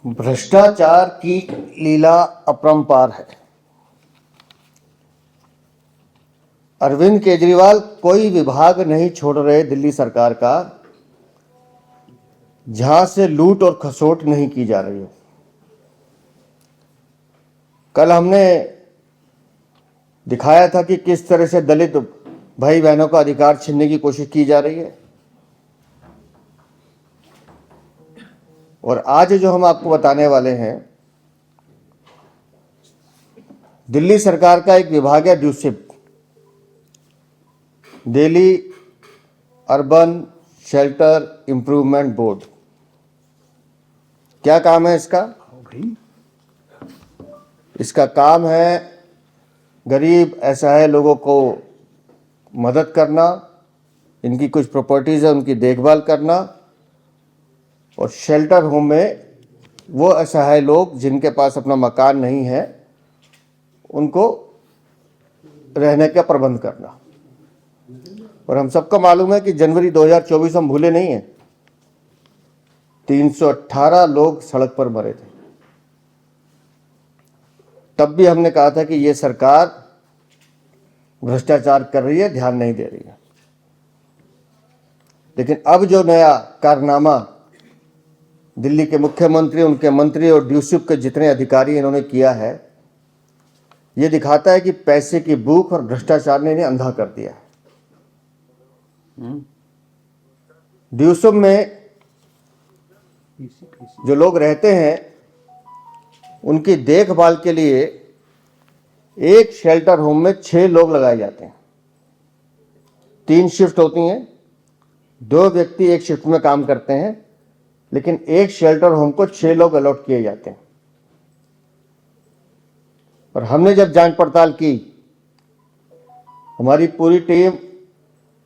भ्रष्टाचार की लीला अपरंपार है। अरविंद केजरीवाल कोई विभाग नहीं छोड़ रहे दिल्ली सरकार का जहां से लूट और खसोट नहीं की जा रही हो। कल हमने दिखाया था कि किस तरह से दलित भाई बहनों का अधिकार छीनने की कोशिश की जा रही है, और आज जो हम आपको बताने वाले हैं, दिल्ली सरकार का एक विभाग है DUSIB, Delhi urban shelter improvement board. क्या काम है इसका? इसका काम है गरीब असहाय लोगों को मदद करना, इनकी कुछ प्रॉपर्टीज है उनकी देखभाल करना, और शेल्टर होम में वो असहाय लोग जिनके पास अपना मकान नहीं है उनको रहने का प्रबंध करना। और हम सबको मालूम है कि जनवरी 2024 हम भूले नहीं हैं, 318 लोग सड़क पर मरे थे। तब भी हमने कहा था कि ये सरकार भ्रष्टाचार कर रही है, ध्यान नहीं दे रही है। लेकिन अब जो नया कारनामा दिल्ली के मुख्यमंत्री, उनके मंत्री और ड्यूसिप के जितने अधिकारी इन्होंने किया है, ये दिखाता है कि पैसे की भूख और भ्रष्टाचार ने इन्हें अंधा कर दिया है। ड्यूसिप में जो लोग रहते हैं उनकी देखभाल के लिए एक शेल्टर होम में 6 लोग लगाए जाते हैं। 3 शिफ्ट होती हैं, 2 व्यक्ति एक शिफ्ट में काम करते हैं, लेकिन एक शेल्टर होम को 6 लोग अलॉट किए जाते हैं। और हमने जब जांच पड़ताल की, हमारी पूरी टीम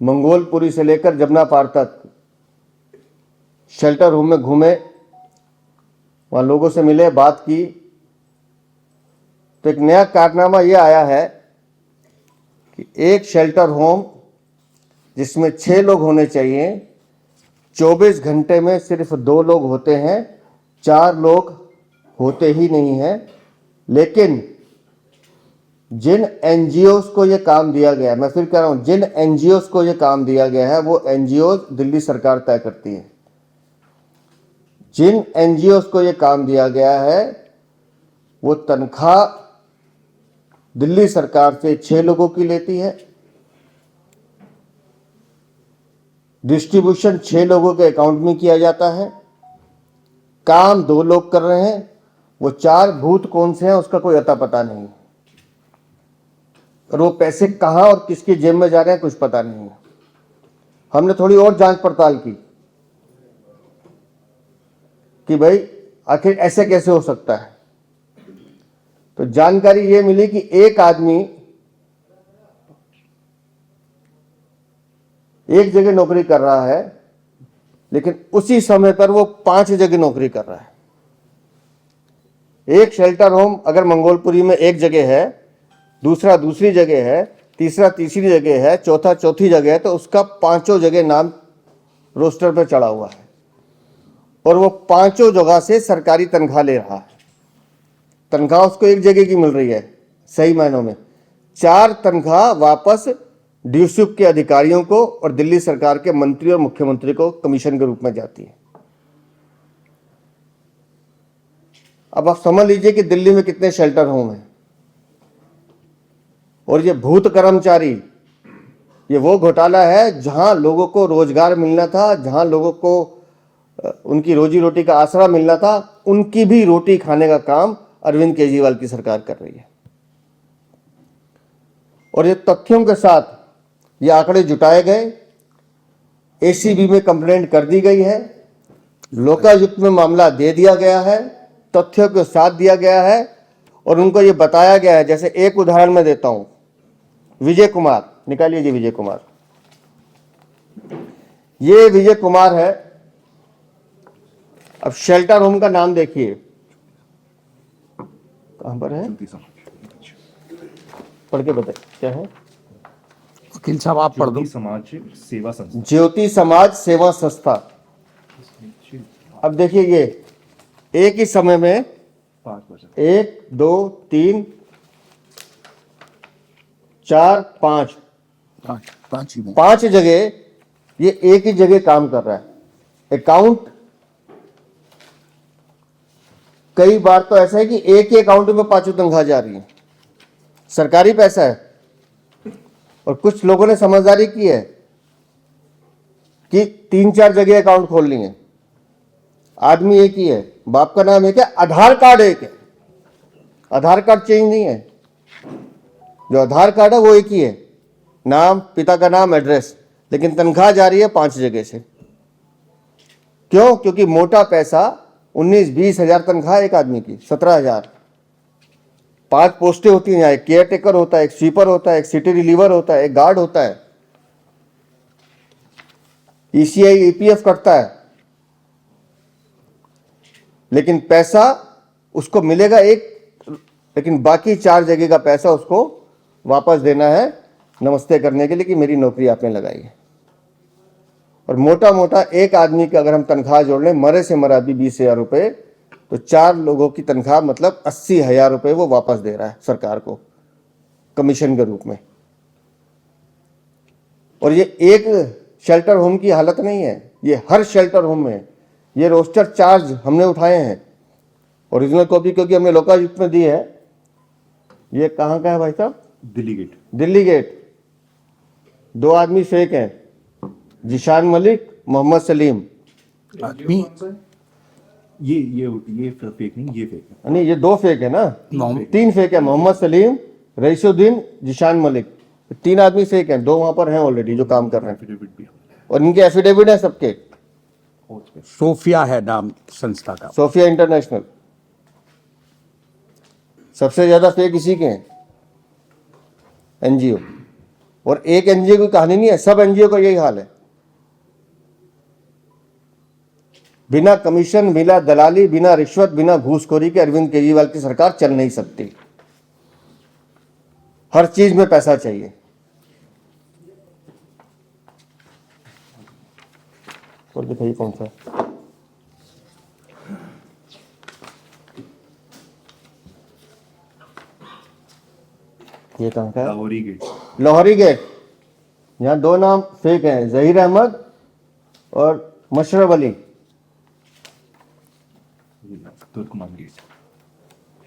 मंगोलपुरी से लेकर जमुना पार तक शेल्टर होम में घूमे, वहां लोगों से मिले, बात की, तो एक नया कारनामा यह आया है कि एक शेल्टर होम जिसमें 6 लोग होने चाहिए, 24 घंटे में सिर्फ 2 लोग होते हैं, 4 लोग होते ही नहीं हैं। लेकिन जिन एनजीओस को यह काम दिया गया है, मैं फिर कह रहा हूं, जिन एनजीओस को यह काम दिया गया है वो एनजीओ दिल्ली सरकार तय करती है। जिन एनजीओस को यह काम दिया गया है वो तनख्वाह दिल्ली सरकार से 6 लोगों की लेती है, डिस्ट्रीब्यूशन 6 लोगों के अकाउंट में किया जाता है, काम 2 लोग कर रहे हैं, वो 4 भूत कौन से हैं उसका कोई अता पता नहीं, और वो पैसे कहां और किसकी जेब में जा रहे हैं कुछ पता नहीं है। हमने थोड़ी और जांच पड़ताल की कि भाई आखिर ऐसे कैसे हो सकता है। तो जानकारी ये मिली कि एक आदमी एक जगह नौकरी कर रहा है, लेकिन उसी समय पर वो 5 जगह नौकरी कर रहा है। एक शेल्टर होम अगर मंगोलपुरी में एक जगह है, दूसरा दूसरी जगह है, तीसरा तीसरी जगह है, चौथा चौथी जगह है, तो उसका 5 जगह नाम रोस्टर पर चढ़ा हुआ है, और वो 5 जगह से सरकारी तनख्वाह ले रहा है। तनख्वाह उसको एक जगह की मिल रही है, सही मायनों में 4 तनख्वाह वापस ड्यूसिप के अधिकारियों को और दिल्ली सरकार के मंत्री और मुख्यमंत्री को कमीशन के रूप में जाती है। अब आप समझ लीजिए कि दिल्ली में कितने शेल्टर होम हैं, और ये भूत कर्मचारी, ये वो घोटाला है जहां लोगों को रोजगार मिलना था, जहां लोगों को उनकी रोजी रोटी का आसरा मिलना था, उनकी भी रोटी खाने का काम अरविंद केजरीवाल की सरकार कर रही है। और ये तथ्यों के साथ ये आंकड़े जुटाए गए, एसीबी में कंप्लेंट कर दी गई है, लोकायुक्त में मामला दे दिया गया है, तथ्यों के साथ दिया गया है, और उनको ये बताया गया है। जैसे एक उदाहरण मैं देता हूं, विजय कुमार, निकालिए जी विजय कुमार। ये विजय कुमार है। अब शेल्टर होम का नाम देखिए, कहां पर है, पढ़ के बताइए क्या है। वकील साहब आप पढ़ दो। समाज सेवा संस्था, ज्योति समाज सेवा संस्था। अब देखिए, ये एक ही समय में 1 2 3 4 5 पांच ही में 5 जगह ये एक ही जगह काम कर रहा है। अकाउंट कई बार तो ऐसा है कि एक ही अकाउंट में 5 तनख्वाह जा रही है, सरकारी पैसा है। और कुछ लोगों ने समझदारी की है कि 3-4 जगह अकाउंट खोल लिए। आदमी एक ही है, बाप का नाम एक है, आधार कार्ड एक है, आधार कार्ड चेंज नहीं है। जो आधार कार्ड है वो एक ही है, नाम, पिता का नाम, एड्रेस, लेकिन तनख्वाह जा रही है 5 जगह से। क्यों? क्योंकि मोटा पैसा 19-20 हजार तनख्वाह एक आदमी की, 17,000। 5 पोस्टें होती हैं यहाँ, एक केयर टेकर होता है, एक स्वीपर होता है, एक सिटी रिलीवर होता है, एक गार्ड होता है, ईसीआई ईपीएफ कटता है, लेकिन पैसा उसको मिलेगा एक, लेकिन बाकी 4 जगह का पैसा उसको वापस देना है नमस्ते करने के लिए कि मेरी नौकरी आपने लगाई है। और मोटा मोटा एक आदमी की अगर हम तनख्वाह जोड़ लें, मरे से मरा भी 20,000 रुपये, तो 4 लोगों की तनख्वाह मतलब 80,000 रुपये वो वापस दे रहा है सरकार को कमीशन के रूप में। और ये एक शेल्टर होम की हालत नहीं है, ये हर शेल्टर होम में ये रोस्टर चार्ज हमने उठाए हैं। ओरिजिनल कॉपी क्योंकि हमने लोकायुक्त में दी है। ये कहाँ का है भाई साहब? दिल्ली गेट। दिल्ली गेट। 2 आदमी फेक हैं, जिशान मलिक, मोहम्मद सलीम। आदमी ये फेक नहीं, ये फेक है। नहीं, ये 2 फेक है ना, मोहम्मद- 3 फेक है, मोहम्मद सलीम, रईसुद्दीन, जिशान मलिक। 3 आदमी फेक हैं, 2 वहां पर हैं ऑलरेडी जो काम कर रहे हैं, एफिडेविट भी और इनके एफिडेविट है सबके। हो उस पे। सोफिया है नाम संस्था का। Sophia International. सबसे ज्यादा फेक इसी के हैं, एनजीओ। और एक एनजीओ की कहानी नहीं है, सब एनजीओ का यही हाल है। बिना कमीशन, बिना दलाली, बिना रिश्वत, बिना घूसखोरी के अरविंद केजरीवाल की सरकार चल नहीं सकती। हर चीज में पैसा चाहिए। और दिखाइए कौन सा है? ये कहाँ का है? लाहौरी गेट। लाहौरी गेट। यहाँ 2 नाम फेक हैं, जहीर अहमद और मशरफ अली। तुर्कमान गेट।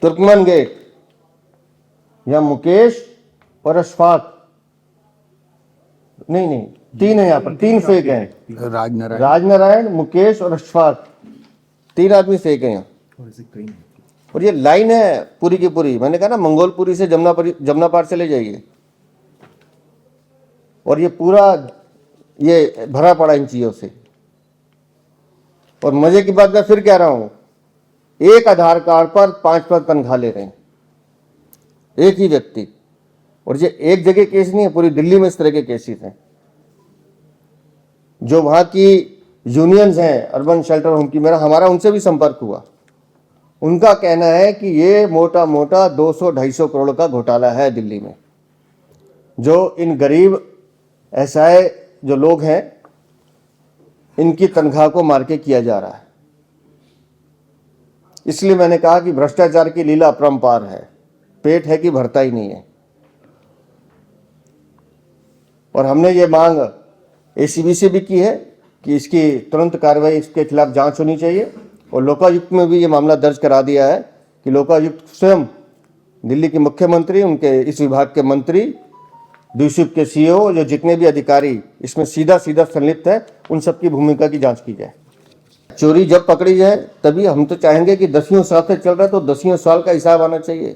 तुर्कमन गेट। यहाँ मुकेश और अशफाक। नहीं, 3 है यहाँ पर, 3 फेक हैं। राजनारायण राजनारायण, मुकेश और अशफाक, 3 आदमी फेक हैं यहाँ। और ऐसे कई नहीं। और ये लाइन है पूरी की पूरी। मैंने कहा ना, मंगोलपुरी से जमुना पार चले जाइए, और ये पूरा ये भरा पड़ा इन चीजों से। और मजे की बात मैं फिर कह रहा हूं, एक आधार कार्ड पर 5 तनख्वाह ले रहे हैं एक ही व्यक्ति। और ये एक जगह केस नहीं है, पूरी दिल्ली में इस तरह के केसेस हैं। जो वहां की यूनियंस हैं अर्बन शेल्टर होम की, हमारा उनसे भी संपर्क हुआ। उनका कहना है कि ये मोटा मोटा 200-250 करोड़ का घोटाला है दिल्ली में, जो इन गरीब असहाय जो लोग हैं इनकी तनख्वाह को मार के किया जा रहा है। इसलिए मैंने कहा कि भ्रष्टाचार की लीला अपरंपार है, पेट है कि भरता ही नहीं है। और हमने ये मांग एसीबी से भी की है कि इसकी तुरंत कार्रवाई, इसके खिलाफ जांच होनी चाहिए। और लोकायुक्त में भी ये मामला दर्ज करा दिया है कि लोकायुक्त स्वयं, दिल्ली के मुख्यमंत्री, उनके इस विभाग के मंत्री, डीसीप के सीईओ, जो जितने भी अधिकारी इसमें सीधा संलिप्त है, उन सबकी भूमिका की जांच की जाए। चोरी जब पकड़ी जाए तभी हम तो चाहेंगे कि 10 साल से चल रहा है तो 10 साल का हिसाब आना चाहिए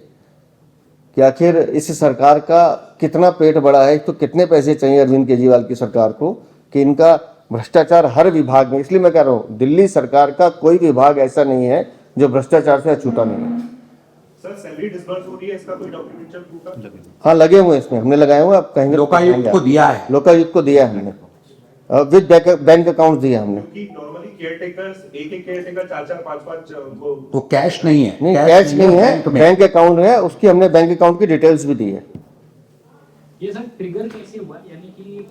कि आखिर इस सरकार का कितना पेट बड़ा है, तो कितने पैसे चाहिए अरविंद केजरीवाल की सरकार को कि इनका भ्रष्टाचार हर विभाग में। इसलिए मैं कह रहा हूँ, दिल्ली सरकार का कोई विभाग ऐसा नहीं है जो भ्रष्टाचार से अछूता नहीं है। सर, सैलरी डिसबर्स हो रही है, इसका कोई डॉक्यूमेंटल प्रूफ है? हाँ, लगे हुए हैं इसमें, हमने लगाए हुए हैं। आप कहेंगे लोकायुक्त को दिया है। लोकायुक्त को दिया है हमने, विद बैंक अकाउंट दिया हमने। क्योंकि नॉर्मली केयरटेकर्स, एक केयरटेकर 4-4, 5-5 उनको तो कैश नहीं है। नहीं, कैश नहीं है, बैंक में। बैंक अकाउंट है, उसकी हमने बैंक अकाउंट की डिटेल्स भी दी है। ये सर ट्रिगर कैसे हुआ, यानी कि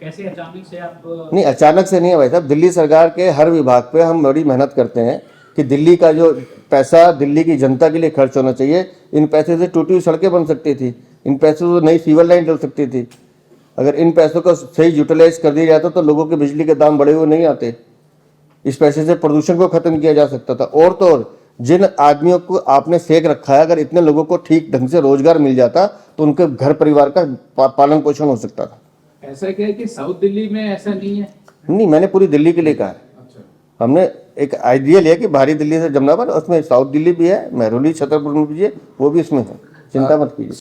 कैसे अचानक से आप नहीं, अचानक से नहीं है भाई साहब। दिल्ली सरकार के हर विभाग पे हम बड़ी मेहनत करते हैं कि दिल्ली का जो पैसा दिल्ली की जनता के लिए खर्च होना चाहिए, इन पैसे से टूटी हुई सड़कें बन सकती थी, इन पैसों से नई सीवर लाइन डल सकती थी। अगर इन पैसों को सही यूटिलाइज कर दिया जाता तो लोगों के बिजली के दाम बढ़े हुए नहीं आते। इस पैसे से प्रदूषण को खत्म किया जा सकता था। और तो और जिन आदमियों को आपने सेक रखा है, अगर इतने लोगों को ठीक ढंग से रोजगार मिल जाता तो उनके घर परिवार का पालन पोषण हो सकता था। ऐसा क्या है कि साउथ दिल्ली में ऐसा नहीं है? नहीं, मैंने पूरी दिल्ली के लिए कहा है। हमने एक आइडिया लिया कि बाहरी दिल्ली से जमनाबाद, उसमें साउथ दिल्ली भी है, महरौली छतरपुर में भी है, वो भी इसमें है, चिंता मत कीजिए।